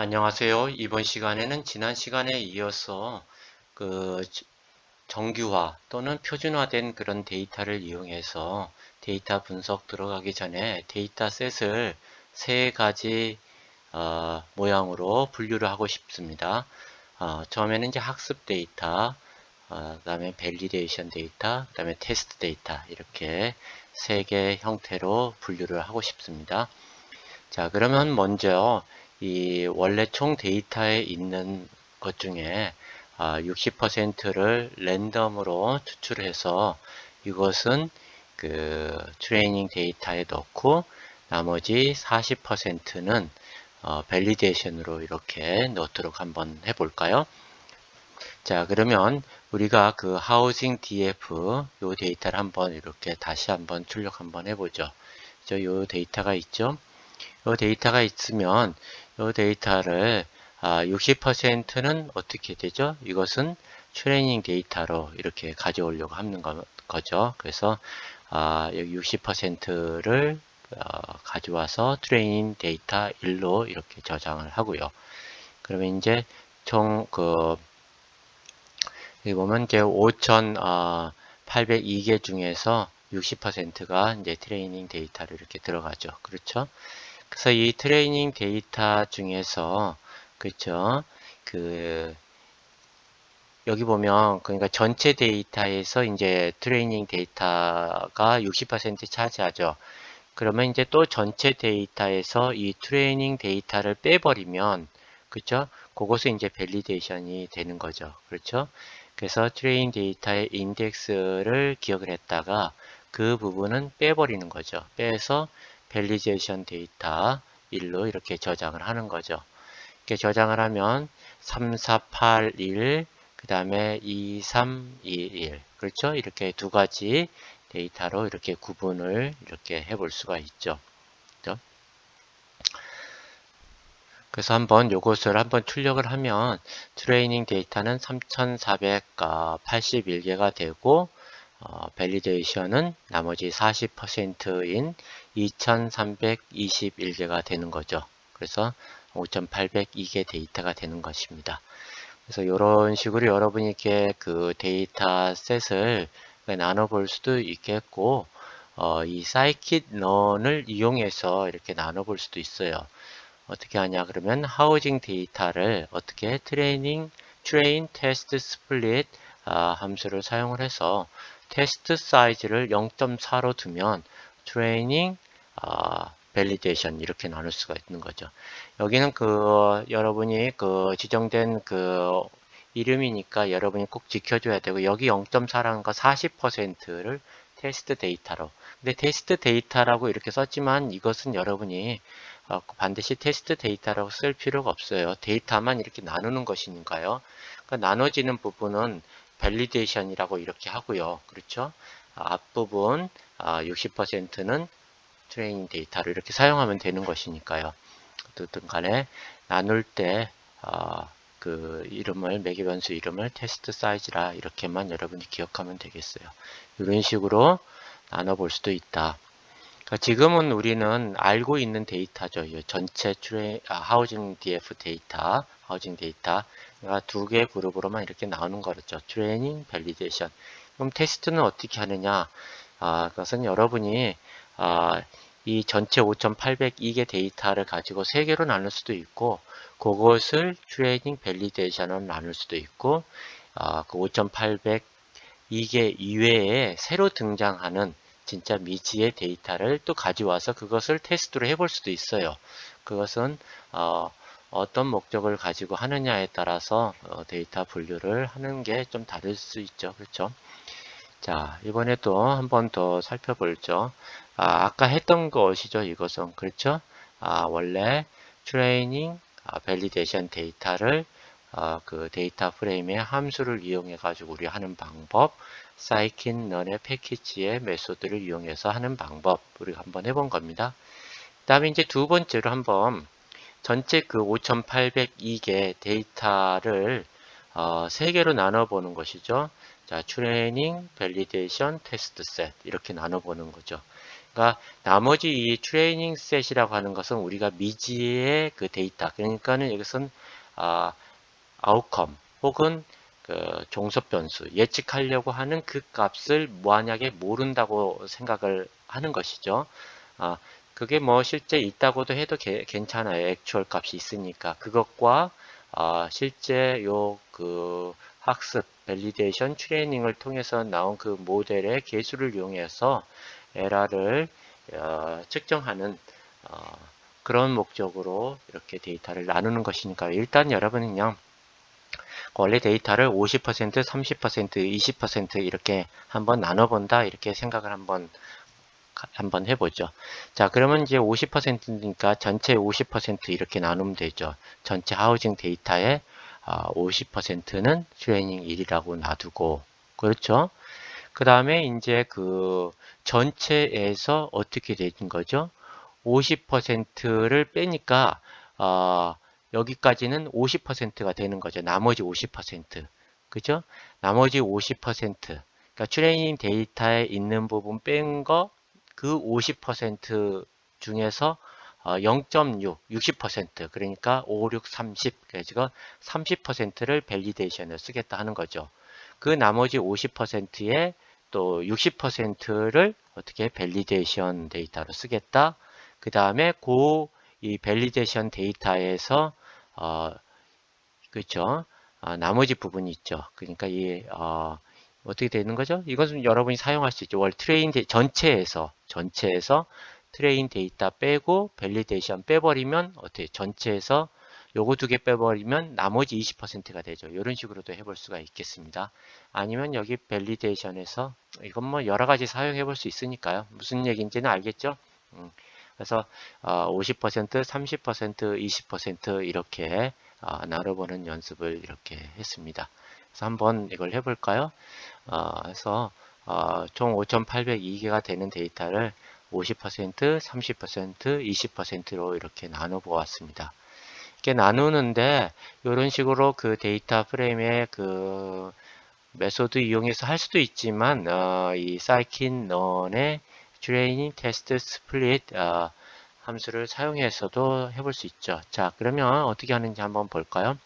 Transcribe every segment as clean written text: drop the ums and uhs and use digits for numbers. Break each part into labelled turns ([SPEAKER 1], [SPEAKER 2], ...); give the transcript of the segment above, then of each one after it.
[SPEAKER 1] 안녕하세요. 이번 시간에는 지난 시간에 이어서 그 정규화 또는 표준화된 그런 데이터를 이용해서 데이터 분석 들어가기 전에 데이터셋을 세 가지 모양으로 분류를 하고 싶습니다. 처음에는 이제 학습 데이터, 그다음에 밸리데이션 데이터, 그다음에 테스트 데이터 이렇게 세 개 형태로 분류를 하고 싶습니다. 자, 그러면 먼저 이 원래 총 데이터에 있는 것 중에 60%를 랜덤으로 추출해서 이것은 그 트레이닝 데이터에 넣고 나머지 40%는 밸리데이션으로 이렇게 넣도록 한번 해볼까요? 자, 그러면 우리가 그 하우징 DF 요 데이터를 한번 이렇게 다시 한번 출력 한번 해보죠. 요 데이터가 있죠? 이 데이터가 있으면 이 데이터를 60%는 어떻게 되죠? 이것은 트레이닝 데이터로 이렇게 가져오려고 하는 거죠. 그래서 여기 60%를 가져와서 트레이닝 데이터 1로 이렇게 저장을 하고요. 그러면 이제 총 여기 보면 이제 5,802개 중에서 60%가 이제 트레이닝 데이터로 이렇게 들어가죠. 그렇죠? 그래서 이 트레이닝 데이터 중에서 그렇죠? 그 여기 보면 그러니까 전체 데이터에서 이제 트레이닝 데이터가 60% 차지하죠. 그러면 이제 또 전체 데이터에서 이 트레이닝 데이터를 빼버리면 그렇죠? 그것은 이제 밸리데이션이 되는 거죠. 그렇죠? 그래서 트레이닝 데이터의 인덱스를 기억을 했다가 그 부분은 빼버리는 거죠. 빼서 밸리데이션 데이터 1로 이렇게 저장을 하는 거죠. 이렇게 저장을 하면 3481, 그 다음에 2321. 그렇죠? 이렇게 두 가지 데이터로 이렇게 구분을 이렇게 해볼 수가 있죠. 그렇죠? 그래서 한번 요것을 한번 출력을 하면 트레이닝 데이터는 3481개가 되고 밸리데이션은 나머지 40%인 2321개가 되는 거죠. 그래서 5,802개 데이터가 되는 것입니다. 그래서 이런 식으로 여러분이 이렇게 그 데이터셋을 나눠볼 수도 있겠고, 이 사이킷런을 이용해서 이렇게 나눠볼 수도 있어요. 어떻게 하냐 그러면 하우징 데이터를 어떻게 트레인, 테스트, 스플릿 함수를 사용을 해서 테스트 사이즈를 0.4로 두면 트레이닝, 밸리데이션 이렇게 나눌 수가 있는 거죠. 여기는 여러분이 지정된 이름이니까 여러분이 꼭 지켜줘야 되고 여기 0.4라는 거 40%를 테스트 데이터로. 근데 테스트 데이터라고 이렇게 썼지만 이것은 여러분이 반드시 테스트 데이터라고 쓸 필요가 없어요. 데이터만 이렇게 나누는 것이니까요. 그러니까 나눠지는 부분은 밸리데이션이라고 이렇게 하고요. 그렇죠? 앞부분 60%는 트레이닝 데이터를 이렇게 사용하면 되는 것이니까요. 어쨌든 간에 나눌 때 매개 변수 이름을 테스트 사이즈라 이렇게만 여러분이 기억하면 되겠어요. 이런 식으로 나눠볼 수도 있다. 그러니까 지금은 우리는 알고 있는 데이터죠. 이 전체 하우징 DF 데이터, 하우징 데이터가 두 개의 그룹으로만 이렇게 나오는 거죠. 트레이닝, 밸리데이션. 그럼 테스트는 어떻게 하느냐? 그것은 여러분이 이 전체 5,802개 데이터를 가지고 세 개로 나눌 수도 있고, 그것을 트레이닝, 밸리데이션으로 나눌 수도 있고, 그 5,802개 이외에 새로 등장하는 진짜 미지의 데이터를 또 가져와서 그것을 테스트로 해볼 수도 있어요. 그것은 어떤 목적을 가지고 하느냐에 따라서 데이터 분류를 하는 게 좀 다를 수 있죠. 그렇죠? 자, 이번에 또 한 번 더 살펴볼죠. 아까 했던 것이죠. 이것은. 그렇죠? 원래 트레이닝, 밸리데이션 데이터를 그 데이터 프레임의 함수를 이용해 가지고 우리 하는 방법, scikit-learn의 패키지의 메소드를 이용해서 하는 방법 우리가 한번 해본 겁니다. 그 다음에 이제 두 번째로 한번 전체 그 5,802개 데이터를 세 개로 나눠보는 것이죠. 자, 트레이닝, 밸리데이션, 테스트 셋 이렇게 나눠보는 거죠. 그러니까 나머지 이 트레이닝 셋이라고 하는 것은 우리가 미지의 그 데이터, 그러니까는 여기서는 아웃컴 혹은 그 종속 변수 예측하려고 하는 그 값을 만약에 모른다고 생각을 하는 것이죠. 그게 뭐 실제 있다고도 해도 괜찮아요. 액추얼 값이 있으니까 그것과 실제 요 그 학습, 밸리데이션, 트레이닝을 통해서 나온 그 모델의 개수를 이용해서 에러를 측정하는 그런 목적으로 이렇게 데이터를 나누는 것이니까 일단 여러분은 그냥 원래 데이터를 50%, 30%, 20% 이렇게 한번 나눠본다 이렇게 생각을 한번 해보죠. 자, 그러면 이제 50%니까 전체 50% 이렇게 나누면 되죠. 전체 하우징 데이터의 50%는 트레이닝 1이라고 놔두고, 그렇죠? 그 다음에 이제 그 전체에서 어떻게 되는 거죠? 50%를 빼니까 여기까지는 50%가 되는 거죠. 나머지 50%. 그죠? 나머지 50%. 그러니까 트레이닝 데이터에 있는 부분 뺀 거 그 50% 중에서 0.6, 60%. 그러니까 5, 6, 30. 그래서 30%를 밸리데이션을 쓰겠다 하는 거죠. 그 나머지 50%에 또 60%를 어떻게 밸리데이션 데이터로 쓰겠다. 그 다음에 이 밸리데이션 데이터에서 그렇죠. 나머지 부분이 있죠. 그러니까 어떻게 되는 거죠? 이것은 여러분이 사용할 수 있죠. 월 트레인 전체에서 트레인 데이터 빼고 밸리데이션 빼버리면 어떻게 전체에서 요거 두 개 빼버리면 나머지 20%가 되죠. 이런 식으로도 해볼 수가 있겠습니다. 아니면 여기 밸리데이션에서 이건 뭐 여러 가지 사용해 볼 수 있으니까요. 무슨 얘기인지는 알겠죠? 그래서 50%, 30%, 20% 이렇게 나눠보는 연습을 이렇게 했습니다. 그래서 한번 이걸 해볼까요? 그래서 총 5,802개가 되는 데이터를 50%, 30%, 20%로 이렇게 나눠 보았습니다. 이렇게 나누는데 이런 식으로 그 데이터 프레임의 그 메소드 이용해서 할 수도 있지만 이 scikit-learn의 트레이닝 테스트 스플릿 함수를 사용해서도 해볼 수 있죠. 자, 그러면 어떻게 하는지 한번 볼까요?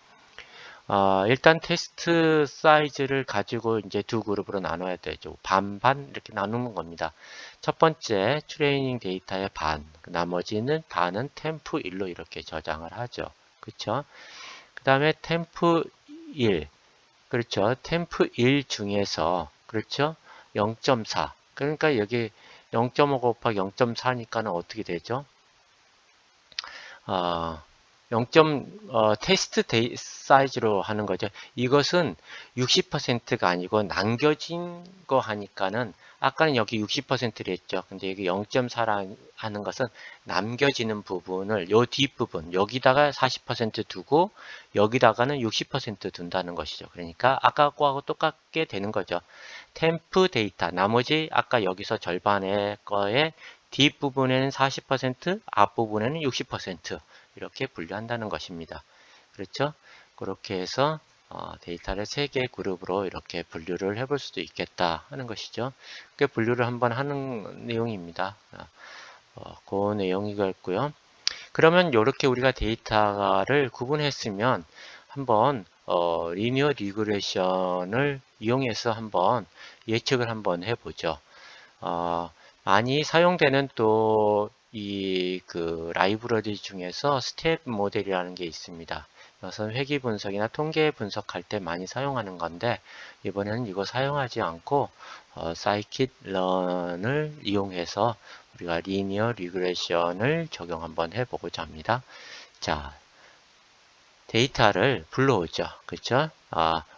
[SPEAKER 1] 일단 테스트 사이즈를 가지고 이제 두 그룹으로 나눠야 되죠. 반반 이렇게 나누는 겁니다. 첫 번째 트레이닝 데이터의 반, 나머지는 반은 템프 1로 이렇게 저장을 하죠. 그렇죠? 그 다음에 템프 1, 그렇죠? 템프 1 중에서 그렇죠? 0.4. 그러니까 여기 0.5 곱하기 0.4니까는 어떻게 되죠? 0. 테스트 사이즈로 하는 거죠. 이것은 60%가 아니고 남겨진 거 하니까는 아까는 여기 60%를 했죠. 근데 여기 0.4라 하는 것은 남겨지는 부분을 요 뒷부분 여기다가 40% 두고 여기다가는 60% 둔다는 것이죠. 그러니까 아까 거하고 똑같게 되는 거죠. 템프 데이터 나머지 아까 여기서 절반의 거에 뒷부분에는 40%, 앞부분에는 60% 이렇게 분류한다는 것입니다. 그렇죠? 그렇게 해서 데이터를 3개 그룹으로 이렇게 분류를 해볼 수도 있겠다 하는 것이죠. 그 분류를 한번 하는 내용입니다. 그 내용이겠고요. 그러면 이렇게 우리가 데이터를 구분했으면 한번 리니어 리그레션을 이용해서 한번 예측을 한번 해보죠. 많이 사용되는 또 이 그 라이브러리 중에서 스텝 모델이라는 게 있습니다. 이것은 회귀 분석이나 통계 분석할 때 많이 사용하는 건데 이번에는 이거 사용하지 않고 scikit-learn을 이용해서 우리가 리니어 리그레션을 적용 한번 해보고자 합니다. 자, 데이터를 불러오죠. 그렇죠?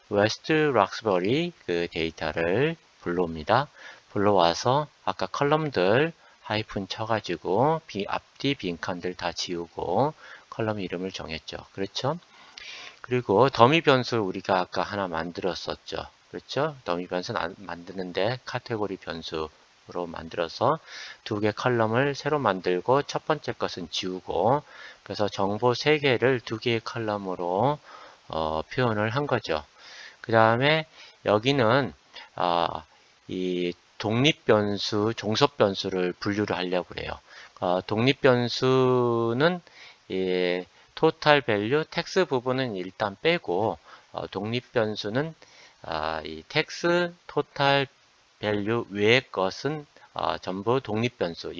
[SPEAKER 1] 웨스트 락스버리 그 데이터를 불러옵니다. 불러와서 아까 컬럼들 하이픈 쳐가지고 앞뒤 빈칸들 다 지우고 컬럼 이름을 정했죠. 그렇죠? 그리고 더미 변수 우리가 아까 하나 만들었었죠. 그렇죠? 더미 변수 만드는데 카테고리 변수로 만들어서 두 개 컬럼을 새로 만들고 첫 번째 것은 지우고 그래서 정보 3개를 두 개의 컬럼으로 표현을 한 거죠. 그 다음에 여기는 이 독립변수, 종속변수를 분류를 하려고 그래요. 독립변수는 토탈 밸류 텍스 부분은 일단 빼고 독립변수는 이 텍스 토탈 밸류 외의 것은 전부 독립변수,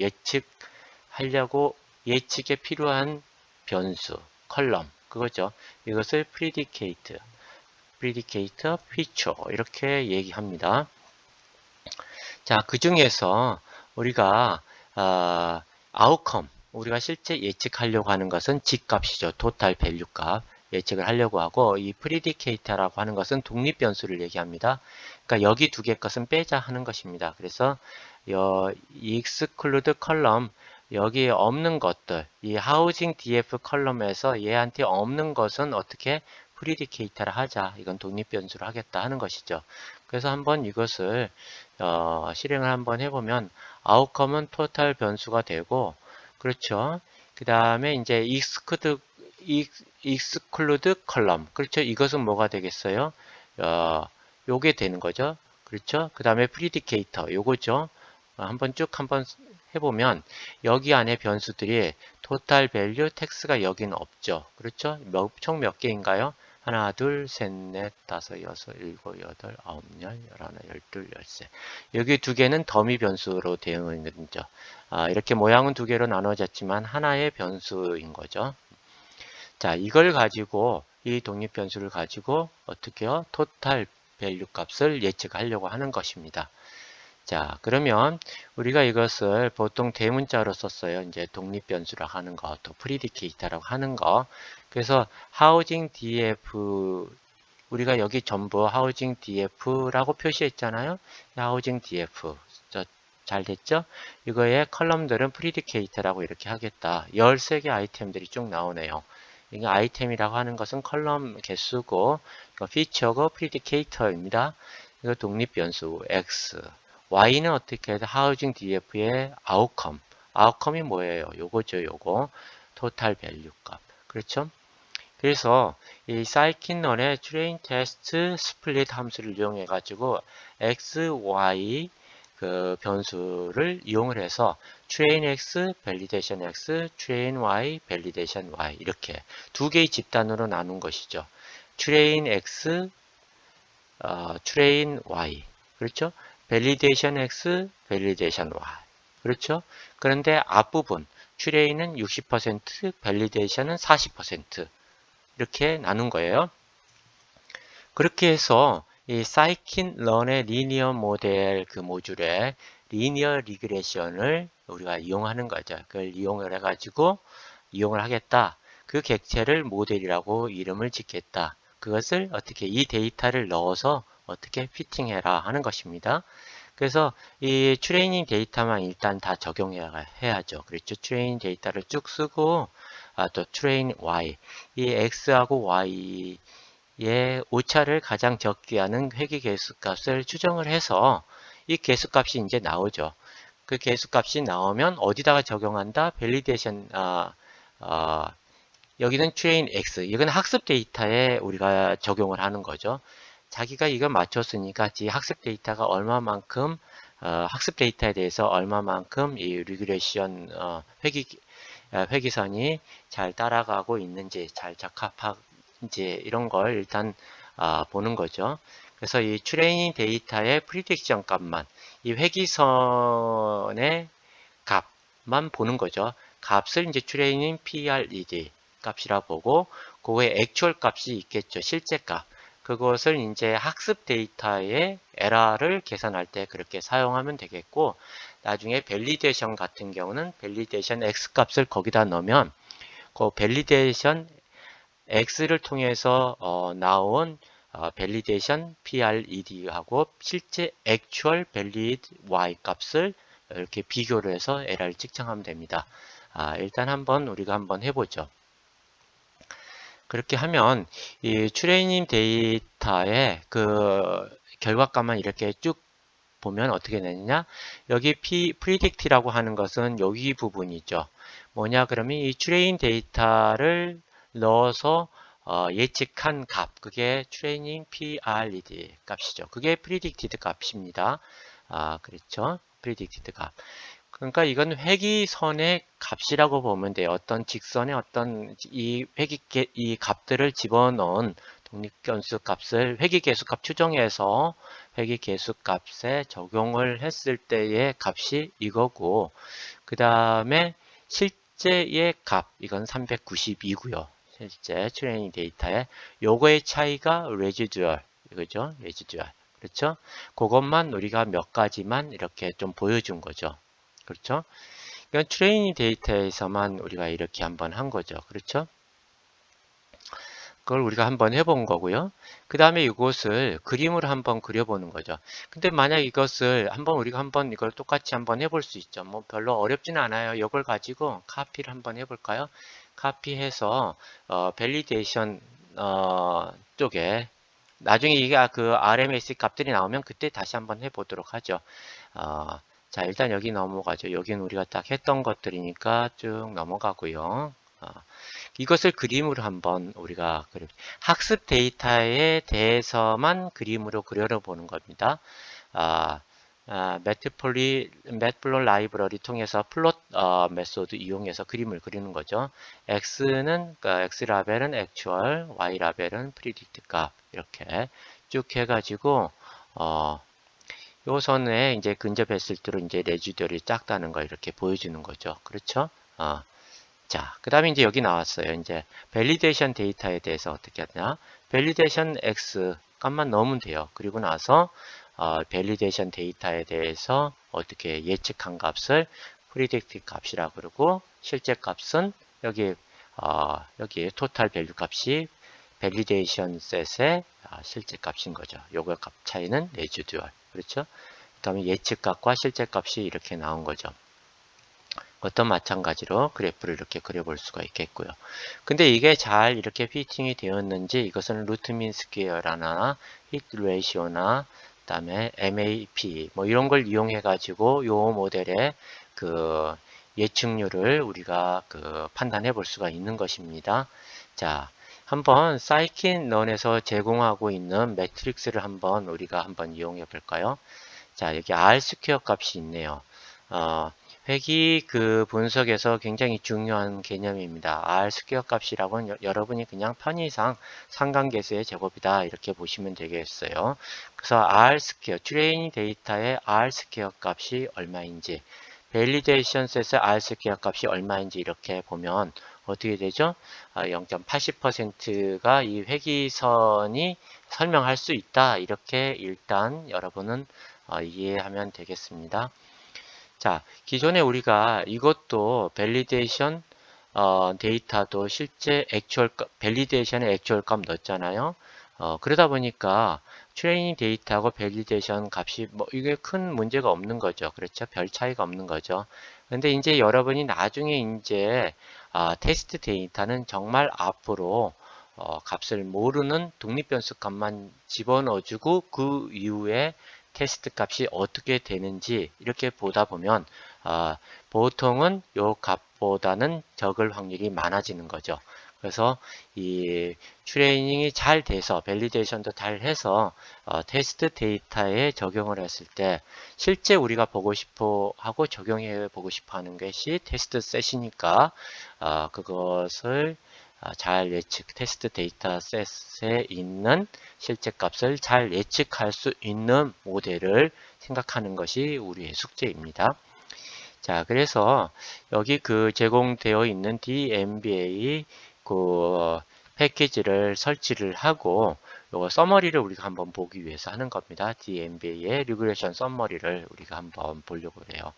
[SPEAKER 1] 예측에 필요한 변수, 컬럼, 그거죠. 이것을 프리디케이트, feature 이렇게 얘기합니다. 자, 그 중에서 우리가 outcome, 우리가 실제 예측하려고 하는 것은 G값이죠. total value 값 예측을 하려고 하고, 이 predicate라고 하는 것은 독립변수를 얘기합니다. 그러니까 여기 두 개 것은 빼자 하는 것입니다. 그래서 exclude column, 여기에 없는 것들, 이 housing df 컬럼에서 얘한테 없는 것은 어떻게 predicate를 하자. 이건 독립변수를 하겠다 하는 것이죠. 그래서 한번 이것을 실행을 한번 해보면 outcome은 total 변수가 되고, 그렇죠. 그 다음에 이제 exclude column, 그렇죠. 이것은 뭐가 되겠어요? 요게 되는 거죠. 그렇죠. 그 다음에 predicator, 요거죠. 한번 해보면 여기 안에 변수들이 total value text가 여기는 없죠. 그렇죠. 총 몇 개인가요? 하나, 둘, 셋, 넷, 다섯, 여섯, 일곱, 여덟, 아홉, 열, 열하나, 열둘, 열세. 여기 두 개는 더미 변수로 되어 있는 거죠. 이렇게 모양은 두 개로 나눠졌지만 하나의 변수인 거죠. 자, 이걸 가지고 이 독립 변수를 가지고 어떻게요? 토탈 밸류 값을 예측하려고 하는 것입니다. 자, 그러면 우리가 이것을 보통 대문자로 썼어요. 이제 독립 변수라고 하는 거, 또 프리디케이터라고 하는 거. 그래서 housing df, 우리가 여기 전부 housing df라고 표시했잖아요. housing df. 잘 됐죠? 이거의 컬럼들은 프리디케이터라고 이렇게 하겠다. 13개 아이템들이 쭉 나오네요. 이게 아이템이라고 하는 것은 컬럼 개수고, 이거 피처고 프리디케이터입니다. 이거 독립 변수 x. y는 어떻게 해서 housing df의 outcome. outcome이 뭐예요? 요거죠, 요거. total value 값. 그렇죠? 그래서 이 scikit-learn의 train test split 함수를 이용해 가지고 x, y 그 변수를 이용을 해서 train x, validation x, train y, validation y 이렇게 두 개의 집단으로 나눈 것이죠. train x, train y 그렇죠? validation x, validation y 그렇죠? 그런데 앞부분 train은 60%, validation은 40% 이렇게 나눈 거예요. 그렇게 해서 이 scikit-learn의 리니어 모델 그 모듈에 리니어 리그레션을 우리가 이용하는 거죠. 그걸 이용을 해가지고 이용을 하겠다. 그 객체를 모델이라고 이름을 짓겠다. 그것을 어떻게 이 데이터를 넣어서 어떻게 피팅해라 하는 것입니다. 그래서 이 트레이닝 데이터만 일단 다 적용해야죠. 그렇죠. 트레이닝 데이터를 쭉 쓰고 또 트레인 Y 이 X하고 Y 의 오차를 가장 적게 하는 회귀 개수값을 추정을 해서 이 개수값이 이제 나오죠. 그 개수값이 나오면 어디다가 적용한다? 밸리데이션 여기는 train x 이건 학습 데이터에 우리가 적용을 하는 거죠. 자기가 이걸 맞췄으니까 이 학습 데이터가 얼마만큼 학습 데이터에 대해서 얼마만큼 이 리그레션 회귀선이 잘 따라가고 있는지 잘 적합한지 이런 걸 일단 보는 거죠. 그래서 이 트레이닝 데이터의 프리딕션 값만 이 회귀선의 값만 보는 거죠. 값을 이제 트레이닝 PRED 값이라 보고 그거에 액츄얼 값이 있겠죠. 실제 값. 그것을 이제 학습 데이터의 에러를 계산할 때 그렇게 사용하면 되겠고 나중에 밸리데이션 같은 경우는 밸리데이션 X 값을 거기다 넣으면 그 밸리데이션 X를 통해서 나온 밸리데이션 PRED하고 실제 액츄얼 밸리드 Y 값을 이렇게 비교를 해서 에러를 측정하면 됩니다. 일단 우리가 한번 해보죠. 그렇게 하면 이 트레이닝 데이터의 그 결과값만 이렇게 쭉 보면 어떻게 되느냐? 여기 predict라고 하는 것은 여기 부분이죠. 뭐냐? 그러면 이 트레인 데이터를 넣어서 예측한 값, 그게 트레이닝 PRED 값이죠. 그게 predicted 값입니다. 그렇죠? predicted 값. 그러니까 이건 회기선의 값이라고 보면 돼요. 어떤 직선의 어떤 이 값들을 집어넣은 독립변수 값을 회기계수값 추정해서 회기계수값에 적용을 했을 때의 값이 이거고, 그 다음에 실제의 값, 이건 392고요. 실제 트레이닝 데이터에 요거의 차이가 레지듀얼, 이거죠? 레지듀얼. 그렇죠? 그것만 우리가 몇 가지만 이렇게 좀 보여준 거죠. 그렇죠? 이건 트레이닝 데이터에서만 우리가 이렇게 한번 한 거죠. 그렇죠? 그걸 우리가 한번 해본 거고요. 그 다음에 이것을 그림으로 한번 그려보는 거죠. 근데 만약 이것을 우리가 한번 이걸 똑같이 한번 해볼 수 있죠. 뭐 별로 어렵진 않아요. 이걸 가지고 카피를 한번 해볼까요? 카피해서 밸리데이션 쪽에 나중에 이게 그 RMS 값들이 나오면 그때 다시 한번 해보도록 하죠. 자, 일단 여기 넘어가죠. 여기는 우리가 딱 했던 것들이니까 쭉 넘어가고요. 이것을 그림으로 한번 우리가 학습 데이터에 대해서만 그림으로 그려보는 겁니다. 매트플롯 라이브러리 통해서 플롯 메소드 이용해서 그림을 그리는 거죠. X는 X 라벨은 액추얼, Y 라벨은 프리딕트 값 이렇게 쭉 해가지고 요 선에 이제 근접했을 때로 이제 레지듀얼이 작다는 걸 이렇게 보여주는 거죠. 그렇죠? 자, 그 다음에 이제 여기 나왔어요. 이제 밸리데이션 데이터에 대해서 어떻게 하냐. 밸리데이션 X 값만 넣으면 돼요. 그리고 나서 밸리데이션 데이터에 대해서 어떻게 예측한 값을 프리딕트 값이라고 그러고, 실제 값은 여기 토탈 밸류 값이 밸리데이션 셋의 실제 값인 거죠. 요거 값 차이는 레지듀얼. 그렇죠? 그 다음에 예측 값과 실제 값이 이렇게 나온 거죠. 어떤 마찬가지로 그래프를 이렇게 그려볼 수가 있겠고요. 근데 이게 잘 이렇게 피팅이 되었는지 이것은 루트 민 스퀘어나 히트 레이시오나 그다음에 MAP 뭐 이런 걸 이용해 가지고 요 모델의 그 예측률을 우리가 판단해 볼 수가 있는 것입니다. 자, 한번 사이킨런에서 제공하고 있는 매트릭스를 우리가 한번 이용해 볼까요? 자, 여기 R 스퀘어 값이 있네요. 회기 분석에서 굉장히 중요한 개념입니다. R 스퀘어 값이라고는 여러분이 그냥 편의상 상관계수의 제곱이다 이렇게 보시면 되겠어요. 그래서 R 스퀘어, 트레이닝 데이터의 R 스퀘어 값이 얼마인지, 밸리데이션 셋의 R 스퀘어 값이 얼마인지 이렇게 보면 어떻게 되죠? 0.80%가 이 회기선이 설명할 수 있다. 이렇게 일단 여러분은 이해하면 되겠습니다. 자, 기존에 우리가 이것도 밸리데이션 데이터도 실제 밸리데이션의 액추얼 값 넣었잖아요. 그러다 보니까 트레이닝 데이터하고 밸리데이션 값이 이게 큰 문제가 없는 거죠. 그렇죠? 별 차이가 없는 거죠. 근데 이제 여러분이 나중에 이제 테스트 데이터는 정말 앞으로 값을 모르는 독립변수 값만 집어넣어주고 그 이후에 테스트 값이 어떻게 되는지 이렇게 보다 보면 보통은 요 값보다는 적을 확률이 많아지는 거죠. 그래서 이 트레이닝이 잘 돼서 밸리데이션도 잘 해서 테스트 데이터에 적용을 했을 때 실제 우리가 보고 싶어 하고 적용해 보고 싶어 하는 것이 테스트 셋이니까 그것을 잘 테스트 데이터 셋에 있는 실제 값을 잘 예측할 수 있는 모델을 생각하는 것이 우리의 숙제입니다. 자, 그래서 여기 제공되어 있는 DMBA 패키지를 설치를 하고 요거 서머리를 우리가 한번 보기 위해서 하는 겁니다. DMBA의 리그레션 서머리를 우리가 한번 보려고 해요.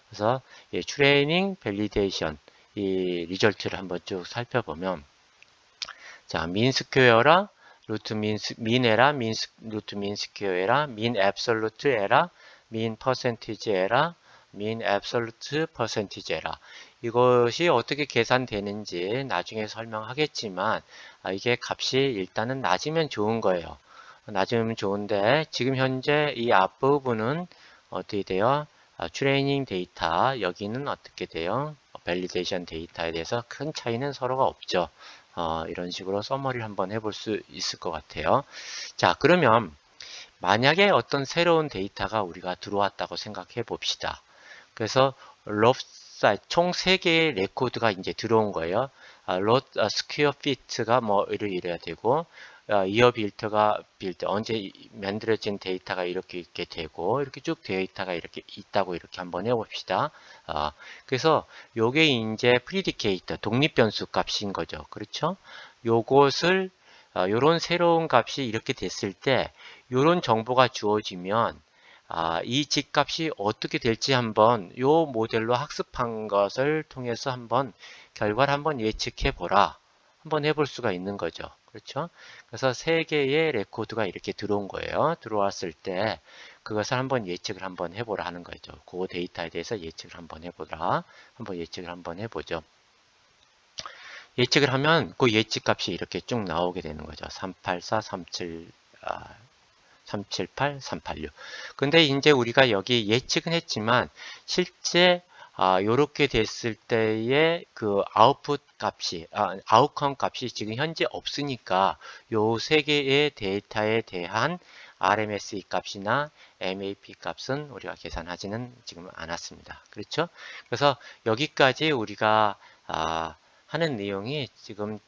[SPEAKER 1] 그래서 트레이닝, 밸리데이션 이 리절트를 한번 쭉 살펴보면, 자, 민 스퀘어라, 민 에라, 루트 민 스퀘어라, 민 앱솔루트 에라, 민 퍼센티지 에라, 민 앱솔루트 퍼센티지 에라. 이것이 어떻게 계산되는지 나중에 설명하겠지만 이게 값이 일단은 낮으면 좋은 거예요. 낮으면 좋은데 지금 현재 이 앞부분은 어떻게 돼요? 트레이닝 데이터, 여기는 어떻게 돼요? 밸리데이션 데이터에 대해서 큰 차이는 서로가 없죠. 이런 식으로 서머리를 한번 해볼 수 있을 것 같아요. 자, 그러면 만약에 어떤 새로운 데이터가 우리가 들어왔다고 생각해 봅시다. 그래서 러프 사이즈 총 3개의 레코드가 이제 들어온 거예요. 스퀘어 피트가 뭐 이래야 되고, 이어 빌트 언제 만들어진 데이터가 이렇게 되고, 이렇게 쭉 데이터가 이렇게 있다고 이렇게 한번 해봅시다. 그래서 요게 이제 프리디케이터 독립 변수 값인 거죠. 그렇죠? 요것을 요런 새로운 값이 이렇게 됐을 때 요런 정보가 주어지면 이 집값이 어떻게 될지 한번 요 모델로 학습한 것을 통해서 한번 결과를 한번 예측해 보라. 한번 해볼 수가 있는 거죠. 그렇죠? 그래서 3개의 레코드가 이렇게 들어온 거예요. 들어왔을 때 그것을 한번 예측을 한번 해보라 하는 거죠. 그 데이터에 대해서 예측을 한번 해보라. 한번 예측을 한번 해보죠. 예측을 하면 그 예측 값이 이렇게 쭉 나오게 되는 거죠. 384, 37, 378, 386. 근데 이제 우리가 여기 예측은 했지만 실제 요렇게 됐을 때의 그 아웃풋 값이 아웃컴 값이 지금 현재 없으니까 요 3개의 데이터에 대한 RMSE 값이나 MAP 값은 우리가 계산하지는 지금 않았습니다. 그렇죠? 그래서 여기까지 우리가 하는 내용이 지금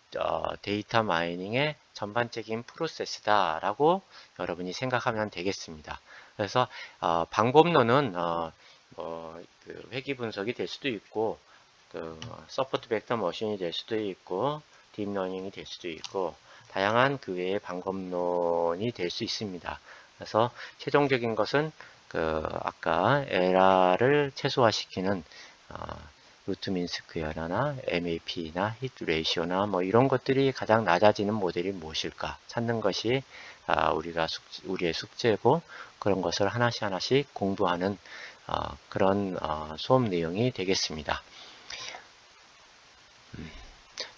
[SPEAKER 1] 데이터 마이닝의 전반적인 프로세스다라고 여러분이 생각하면 되겠습니다. 그래서 방법론은 그 회귀 분석이 될 수도 있고, 그 서포트 벡터 머신이 될 수도 있고, 딥러닝이 될 수도 있고, 다양한 그 외의 방법론이 될 수 있습니다. 그래서 최종적인 것은 그 아까 에러를 최소화시키는 루트 민 스퀘어나 MAP나 히트 레이시오나 뭐 이런 것들이 가장 낮아지는 모델이 무엇일까 찾는 것이 우리의 숙제고, 그런 것을 하나씩 공부하는 그런 수업 내용이 되겠습니다.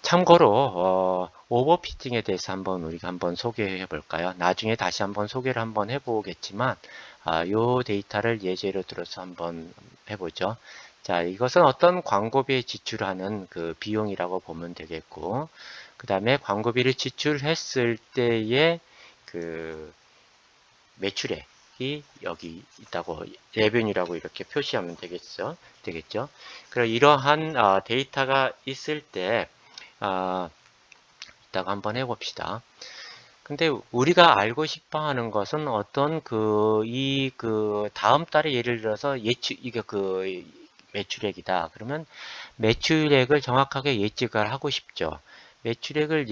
[SPEAKER 1] 참고로 오버피팅에 대해서 우리가 한번 소개해 볼까요? 나중에 다시 한번 소개를 한번 해보겠지만 이 데이터를 예제로 들어서 한번 해보죠. 자, 이것은 어떤 광고비에 지출하는 그 비용이라고 보면 되겠고, 그 다음에 광고비를 지출했을 때의 그 매출액이 여기 있다고, 레벤유라고 이렇게 표시하면 되겠죠. 그럼 이러한 데이터가 있을 때 이따가 한번 해봅시다. 근데 우리가 알고 싶어 하는 것은 어떤 다음 달에 예를 들어서 이게 매출액이다. 그러면 매출액을 정확하게 예측을 하고 싶죠. 매출액을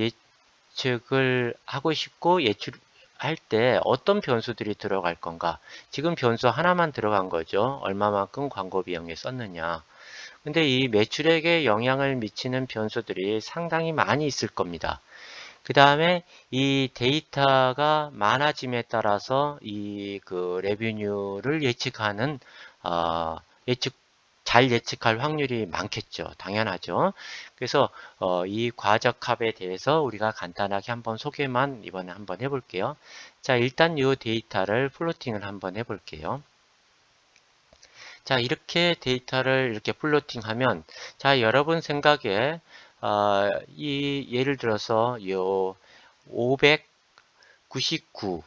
[SPEAKER 1] 예측을 하고 싶고 예측할 때 어떤 변수들이 들어갈 건가? 지금 변수 하나만 들어간 거죠. 얼마만큼 광고 비용에 썼느냐. 근데 이 매출액에 영향을 미치는 변수들이 상당히 많이 있을 겁니다. 그 다음에 이 데이터가 많아짐에 따라서 이 그 레비뉴를 예측하는 잘 예측할 확률이 많겠죠. 당연하죠. 그래서 이 과적합에 대해서 우리가 간단하게 한번 소개만 이번에 한번 해볼게요. 자, 일단 이 데이터를 플로팅을 한번 해볼게요. 자, 이렇게 데이터를 이렇게 플로팅하면, 자, 여러분 생각에 예를 들어서 요 599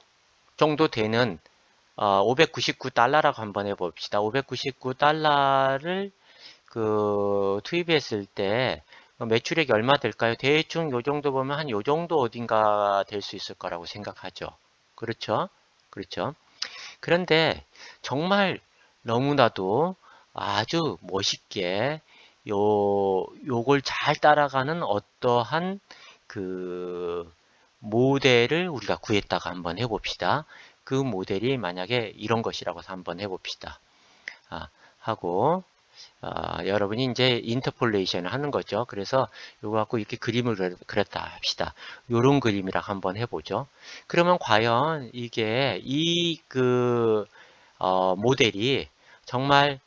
[SPEAKER 1] 정도 되는 599달러라고 한번 해봅시다. 599달러를 투입했을 때 매출액이 얼마 될까요? 대충 요 정도 보면 한 요 정도 어딘가 될 수 있을 거라고 생각하죠. 그렇죠? 그렇죠? 그런데 정말 너무나도 아주 멋있게 요걸 잘 따라가는 어떠한 그 모델을 우리가 구했다가 한번 해봅시다. 그 모델이 만약에 이런 것이라고 해서 한번 해봅시다. 하고 여러분이 이제 인터폴레이션을 하는 거죠. 그래서 요거 갖고 이렇게 그림을 그렸다 합시다. 요런 그림이랑 한번 해보죠. 그러면 과연 이게 모델이 정말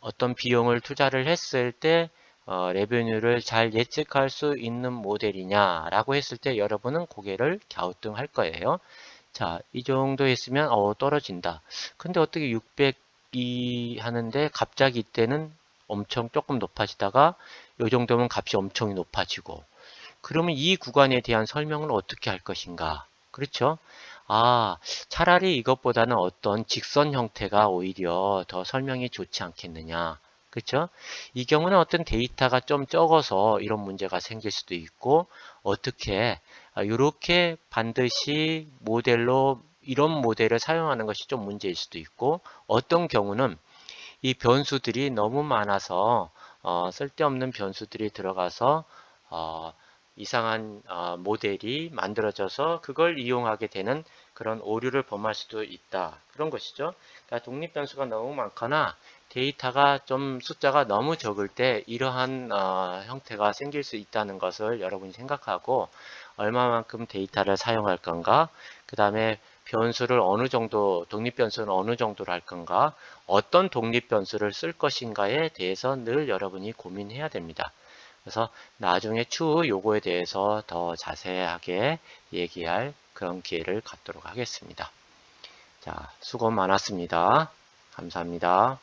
[SPEAKER 1] 어떤 비용을 투자를 했을 때 레베뉴를 잘 예측할 수 있는 모델이냐라고 했을 때 여러분은 고개를 갸우뚱할 거예요. 자, 이 정도 했으면 떨어진다. 근데 어떻게 600이 하는데 갑자기 이때는 엄청 조금 높아지다가 이 정도면 값이 엄청 높아지고, 그러면 이 구간에 대한 설명을 어떻게 할 것인가? 그렇죠? 차라리 이것보다는 어떤 직선 형태가 오히려 더 설명이 좋지 않겠느냐. 그쵸? 이 경우는 어떤 데이터가 좀 적어서 이런 문제가 생길 수도 있고, 어떻게, 이렇게 반드시 모델로, 이런 모델을 사용하는 것이 좀 문제일 수도 있고, 어떤 경우는 이 변수들이 너무 많아서 쓸데없는 변수들이 들어가서 어, 이상한 모델이 만들어져서 그걸 이용하게 되는 그런 오류를 범할 수도 있다. 그런 것이죠. 그러니까 독립 변수가 너무 많거나 데이터가 좀 숫자가 너무 적을 때 이러한 형태가 생길 수 있다는 것을 여러분이 생각하고 얼마만큼 데이터를 사용할 건가, 그 다음에 변수를 어느 정도, 독립 변수는 어느 정도로 할 건가, 어떤 독립 변수를 쓸 것인가에 대해서 늘 여러분이 고민해야 됩니다. 그래서 나중에 추후 요거에 대해서 더 자세하게 얘기할 그런 기회를 갖도록 하겠습니다. 자, 수고 많았습니다. 감사합니다.